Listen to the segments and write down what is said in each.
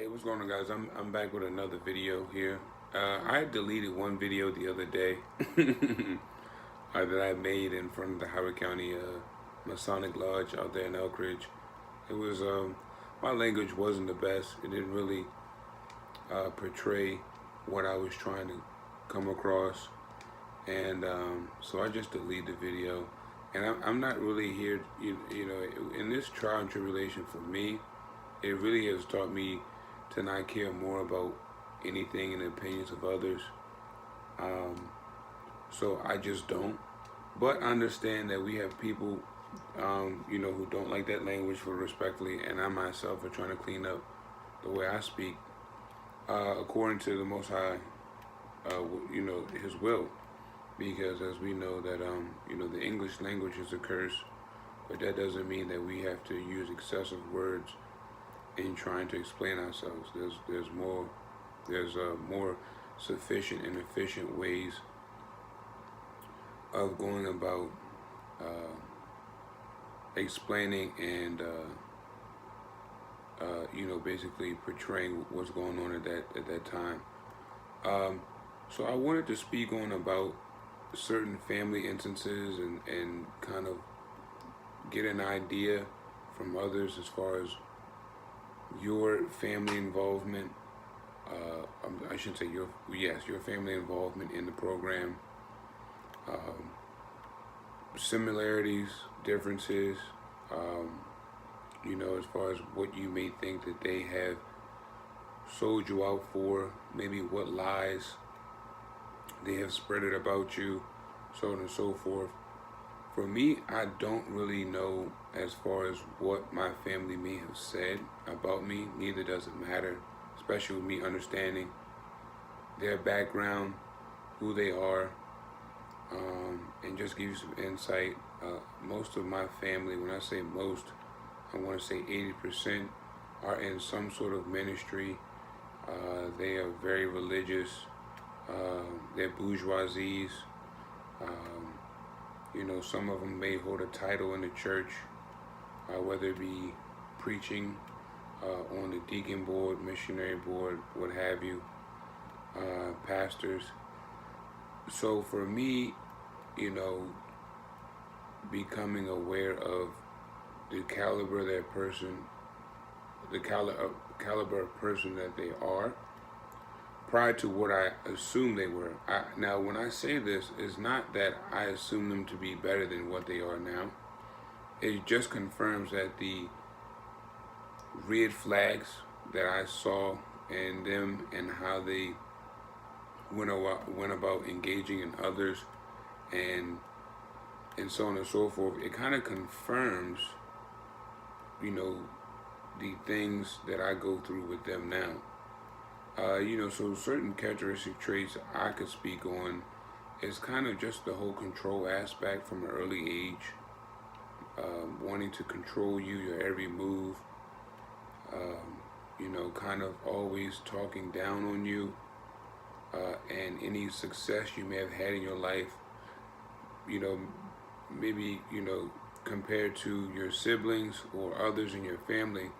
Hey, what's going on, guys? I'm back with another video here. I deleted one video the other day that I made in front of the Howard County Masonic Lodge out there in Elk Ridge. It was my language wasn't the best. It didn't really portray what I was trying to come across, and so I just deleted the video. And I'm not really here, you know, in this trial and tribulation for me. It really has taught me to not care more about anything and the opinions of others. So I just don't. But I understand that we have people, you know, who don't like that language for respectfully, and I myself are trying to clean up the way I speak according to the Most High, you know, His will. Because as we know that, you know, the English language is a curse, but that doesn't mean that we have to use excessive words in trying to explain ourselves. There's more sufficient and efficient ways of going about explaining and you know, basically portraying what's going on at that time. So I wanted to speak on about certain family instances and kind of get an idea from others as far as your family involvement. I should say your family involvement in the program. Similarities, differences, you know, as far as what you may think that they have sold you out for, maybe what lies they have spread it about you, so on and so forth. For me, I don't really know as far as what my family may have said about me. Neither does it matter, especially with me understanding their background, who they are, and just give you some insight. Most of my family, when I say most, I want to say 80% are in some sort of ministry. They are very religious. They're bourgeoisies. You know, some of them may hold a title in the church, whether it be preaching on the deacon board, missionary board, what have you, pastors. So for me, you know, becoming aware of the caliber of that person, the caliber of person that they are, prior to what I assumed they were. Now, when I say this, it's not that I assume them to be better than what they are now. It just confirms that the red flags that I saw in them and how they went about engaging in others and so on and so forth, it kind of confirms, you know, the things that I go through with them now. You know, so certain characteristic traits I could speak on is kind of just the whole control aspect from an early age, wanting to control you, your every move, you know, kind of always talking down on you, and any success you may have had in your life, you know, maybe, you know, compared to your siblings or others in your family,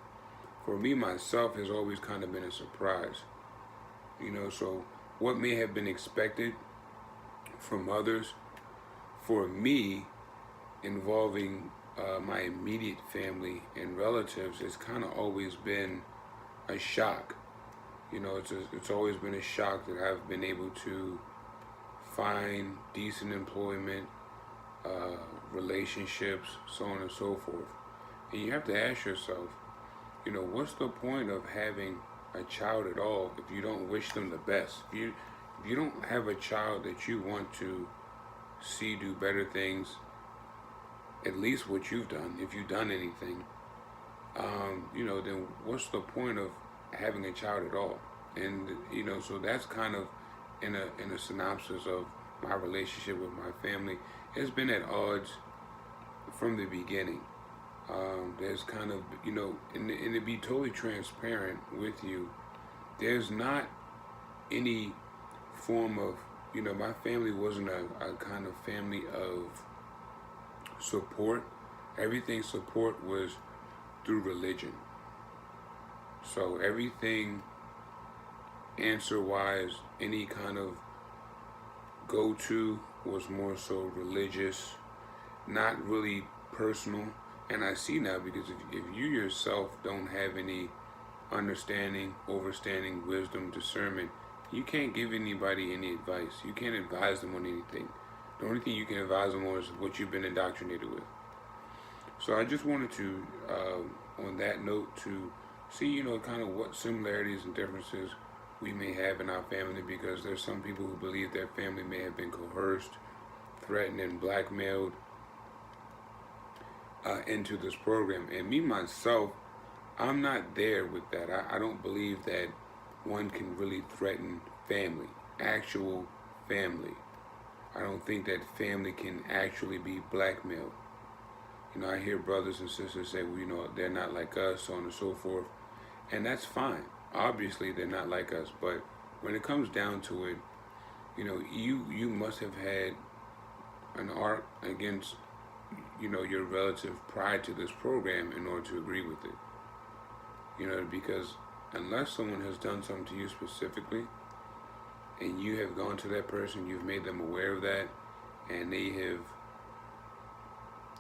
for me, myself, has always kind of been a surprise. You know, so what may have been expected from others, for me, involving my immediate family and relatives, has kind of always been a shock. You know, it's always been a shock that I've been able to find decent employment, relationships, so on and so forth. And you have to ask yourself, you know, what's the point of having a child at all if you don't wish them the best? If you don't have a child that you want to see do better things, at least what you've done, if you've done anything, you know, then what's the point of having a child at all? And you know, so that's kind of in a synopsis of my relationship with my family. It's been at odds from the beginning. There's kind of, you know, and to be totally transparent with you, there's not any form of, you know, my family wasn't a kind of family of support. Everything support was through religion. So everything answer-wise, any kind of go-to was more so religious, not really personal. And I see now, because if you yourself don't have any understanding, overstanding, wisdom, discernment, you can't give anybody any advice. You can't advise them on anything. The only thing you can advise them on is what you've been indoctrinated with. So I just wanted to, on that note, to see, kind of what similarities and differences we may have in our family, because there's some people who believe their family may have been coerced, threatened, and blackmailed into this program. And me, myself, I'm not there with that. I don't believe that one can really threaten family, actual family. I don't think that family can actually be blackmailed. I hear brothers and sisters say, well, they're not like us, so on and so forth. And that's fine. Obviously, they're not like us. But when it comes down to it, you must have had an arc against, your relative prior to this program in order to agree with it. Because unless someone has done something to you specifically, and you have gone to that person, you've made them aware of that, and they have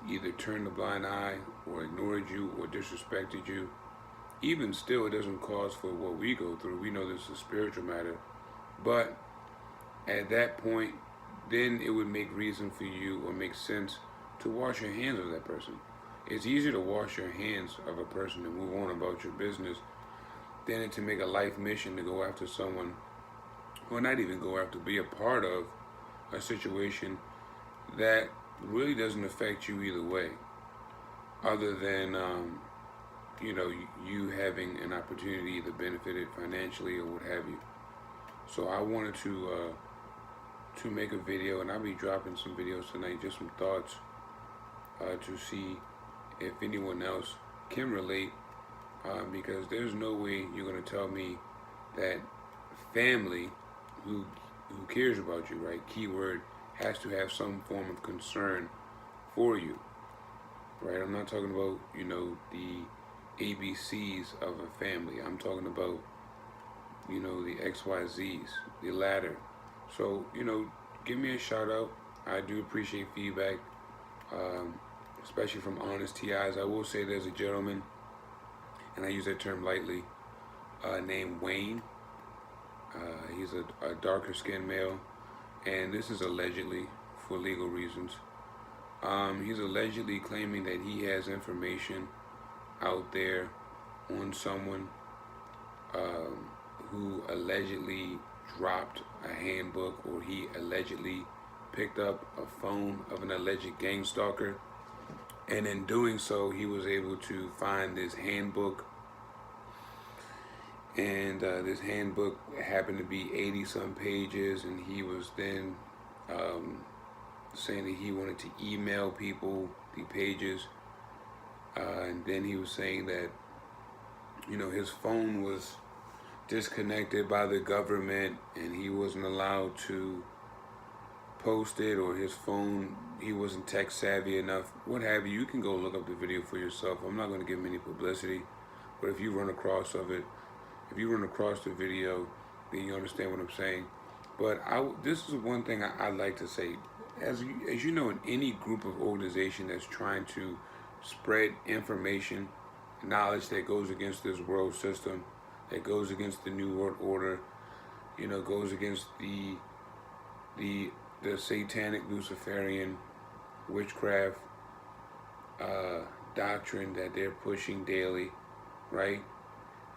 either turned a blind eye or ignored you or disrespected you, even still, it doesn't cause for what we go through. We know this is a spiritual matter. But at that point, then it would make reason for you, or make sense, to wash your hands of that person. It's easier to wash your hands of a person and move on about your business than to make a life mission to go after someone, or not even go after, be a part of a situation that really doesn't affect you either way, other than you having an opportunity to benefit it financially or what have you. So I wanted to make a video, and I'll be dropping some videos tonight, just some thoughts to see if anyone else can relate, because there's no way you're going to tell me that family who cares about you, right? Keyword, has to have some form of concern for you, right? I'm not talking about, the ABCs of a family. I'm talking about, the XYZs, the ladder. So, give me a shout out. I do appreciate feedback, especially from honest TIs. I will say there's a gentleman, and I use that term lightly, named Wayne. He's a darker skinned male, and this is allegedly for legal reasons. He's allegedly claiming that he has information out there on someone who allegedly dropped a handbook, or he allegedly picked up a phone of an alleged gang stalker, and in doing so he was able to find this handbook, and this handbook happened to be 80 some pages, and he was then saying that he wanted to email people the pages, and then he was saying that his phone was disconnected by the government and he wasn't allowed to post it, or his phone, he wasn't tech savvy enough, what have you. You can go look up the video for yourself. I'm not going to give him any publicity, but if you run across the video, then you understand what I'm saying. But this is one thing I'd like to say. As you know, in any group of organization that's trying to spread information, knowledge that goes against this world system, that goes against the New World Order, goes against the satanic Luciferian witchcraft doctrine that they're pushing daily, right?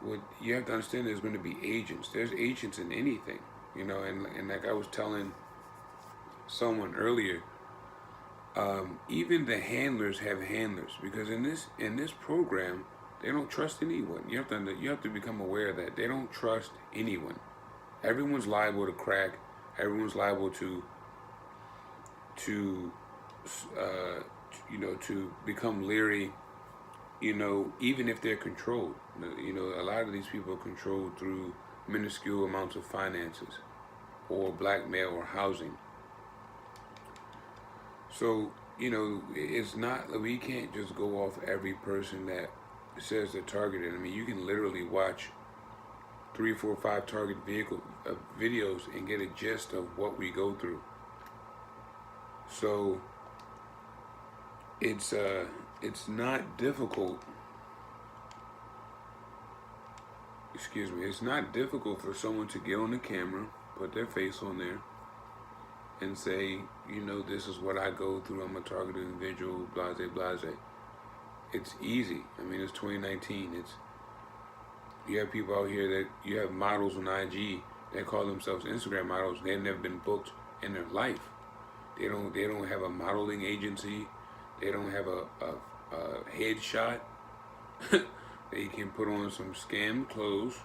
What you have to understand, there's going to be agents. There's agents in anything, and like I was telling someone earlier, even the handlers have handlers, because in this program, they don't trust anyone. You have to become aware of that. They don't trust anyone. Everyone's liable to crack. Everyone's liable to become leery. Even if they're controlled. A lot of these people are controlled through minuscule amounts of finances, or blackmail, or housing. So it's not, we can't just go off every person that it says they're targeted. I mean, you can literally watch 3, 4, 5 target videos and get a gist of what we go through. So it's not difficult. Excuse me. It's not difficult for someone to get on the camera, put their face on there, and say, you know, this is what I go through. I'm a targeted individual. Blase, blase. It's easy. I mean, it's 2019. You have people out here that you have models on IG that call themselves Instagram models. They've never been booked in their life. They don't have a modeling agency. They don't have a headshot. They can put on some scam clothes,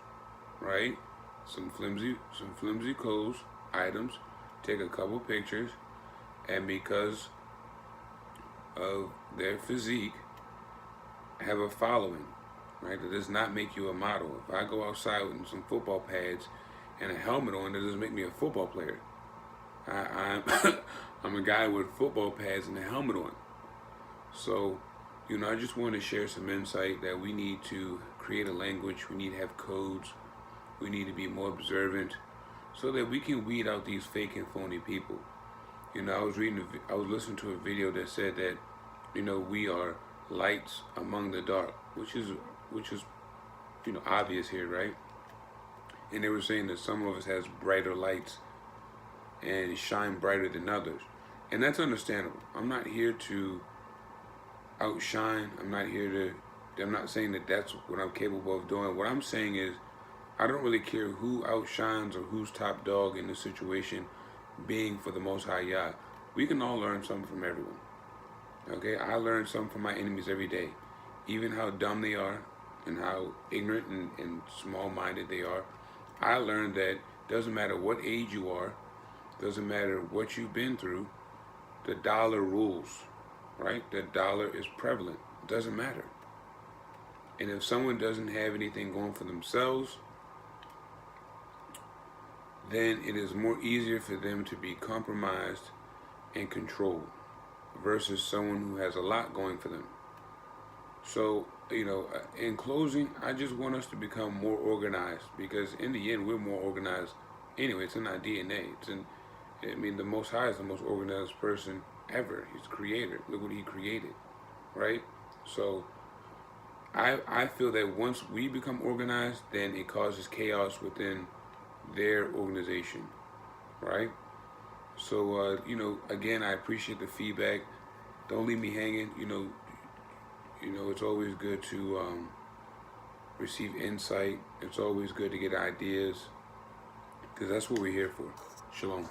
right? Some flimsy clothes, items, take a couple pictures, and because of their physique, have a following, right? That does not make you a model. If I go outside with some football pads and a helmet on, that doesn't make me a football player. I'm a guy with football pads and a helmet on. So, you know, I just want to share some insight that we need to create a language. We need to have codes. We need to be more observant so that we can weed out these fake and phony people. You know, I was listening to a video that said that, you know, we are lights among the dark, which is, you know, obvious here, right? And they were saying that some of us has brighter lights and shine brighter than others. And that's understandable. I'm not here to outshine. I'm not saying that that's what I'm capable of doing. What I'm saying is, I don't really care who outshines or who's top dog in the situation, being for the Most High Yah. We can all learn something from everyone. Okay, I learn something from my enemies every day. Even how dumb they are and how ignorant and small-minded they are. I learned that doesn't matter what age you are, doesn't matter what you've been through, the dollar rules, right? The dollar is prevalent. It doesn't matter. And if someone doesn't have anything going for themselves, then it is more easier for them to be compromised and controlled versus someone who has a lot going for them. So, you know, in closing, I just want us to become more organized, because in the end, we're more organized anyway. It's in our DNA. The Most High is the most organized person ever. He's the creator. Look what he created, right? So I feel that once we become organized, then it causes chaos within their organization, right? So, you know, again, I appreciate the feedback. Don't leave me hanging. You know, it's always good to receive insight. It's always good to get ideas, because that's what we're here for. Shalom.